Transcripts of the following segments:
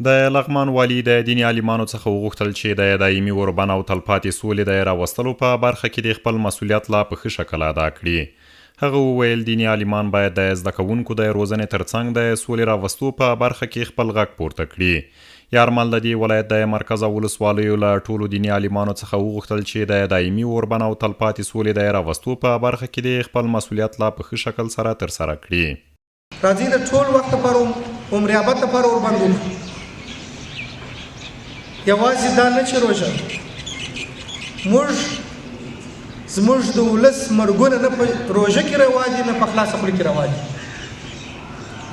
د لغمان والي د دیني عالمانو څخه وغوښتل چې د دایمي اوربند او تلپاتې سولې د راوستلو په برخه کې د خپل مسؤلیت لا په ښه شکل ادا کړي. هغه وویل دیني عالمان باید د زده کوونکو د روزنې ترڅنګ د سولې راوستو په برخه کې خپل غږ پورته کړي. یارمل د دې ولایت د مرکز او ولسوالیو له ټولو دیني عالمانو څخه وغوښتل چې د دایمي اوربند او تلپاتې سولې د راوستو په برخه کې د خپل مسؤلیت لا په ښه شکل سره ترسره کړي. راځي د ټول وخت لپاره عمریابت لپاره اوربند وکړو. یوازې دا نه چې روژه زموږ د ولس مرګونه نه په روژه کې روا دي نه په خلاصه خوله کې روا دي.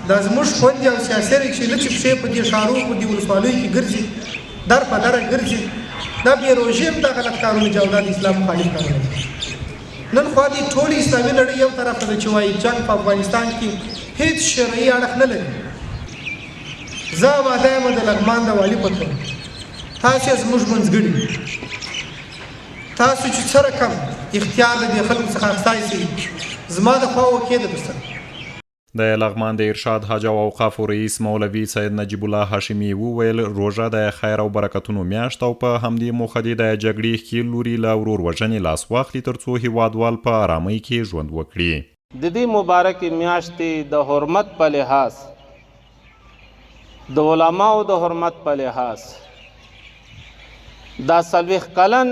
دا زموږ خویندې او سیاسي چې لچې پښې په دې ښارونو په دې ولسوالیو کې ګرځي در په دره ګرځي دا بې روژې هم دا غلط کارونه دي او دا د اسلام مخالف کارونه دي. نن خوا دې ټولې اسلامي نړۍ یو طرف ته ده چې وایي جنګ په افغانستان کې هیڅ شرعي اړخ نه لري. زه آماده یم د لغمان د والي په توګه تاسو زموږ منځګړي تاسو چې څه رقم اختیار د دې خلکو څخه اخیستی شي زما د خوا وکې ده درسره. د لغمان د ارشاد حج او اوقافو رئیس مولوي سید نجیب الله هاشمي وویل روژه د خیر او برکتونو میاشت او په همدې موخه د جګړې ښکیل لوري له ورور وژنې لاس واخلي ترڅو هیوادوال په ارامۍ کې ژوند وکړي. د دې مبارکې میاشتې د حرمت په لحاظ د علماو د حرمت په لحاظ دا 40 کلن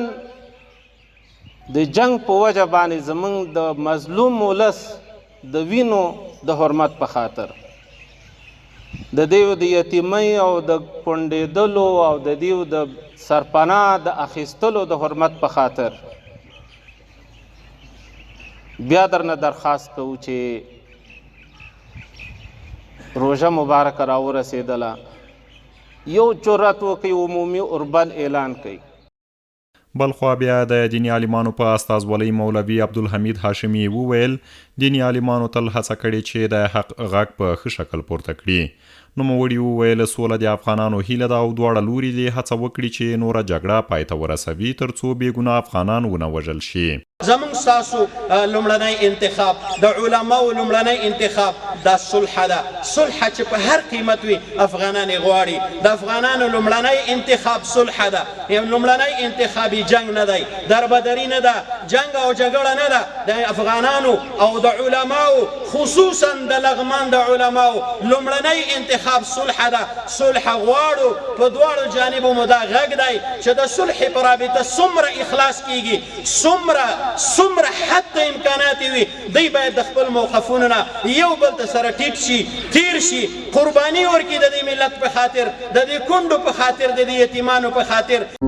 د جنگ په وجه باندې زمونږ د مظلوم ولس د وینو د حرمت په خاطر د دیو د یتیمۍ او د کونډېدلو او د دیو د سرپناه د اخیستلو د حرمت په خاطر بیا درنه درخواست کوو چې روژه مبارکه راورسېدله یو جرأت وکړي عمومي اوربند اعلان کوي. بلخوا بیا د دیني عالمانو په استازولۍ مولوي عبدالحمید هاشمي وویل دیني عالمانو تل هڅه کړې چې د حق غږ په ښه شکل پورته کړي. نوموړي وویل سوله د افغانانو هیله ده او دواړه لوري دې هڅه وکړي چې نوره جګړه پای ته ورسوي ترڅو بېګناه افغانان ونه وژل شي. زمون ستاسو لومړنی انتخاب د علماو لومړنی انتخاب دا صلح ده. صلح چې په هر قیمت وي افغانان غواړي. د افغانانو لومړنی انتخاب صلح ده. لومړنی انتخابي جنگ نه دی دربدري نه ده جنگ او جګړه نه ده. د افغانانو او د علماو خصوصا د لغمان د علماو لومړنی انتخاب صلح ده. صلح غواړو په دواړو جانبو مو دا غږ دی چې د صلح په رابطه څومره اخلاص کیږي څومره حتی امکانات وي دوی باید د خپل موقفونو نه یو بل ته سره ټیټ شي تیر شي قرباني ورکړي د دې ملت په خاطر د دې کونډو په خاطر د دې یتیمانو په خاطر.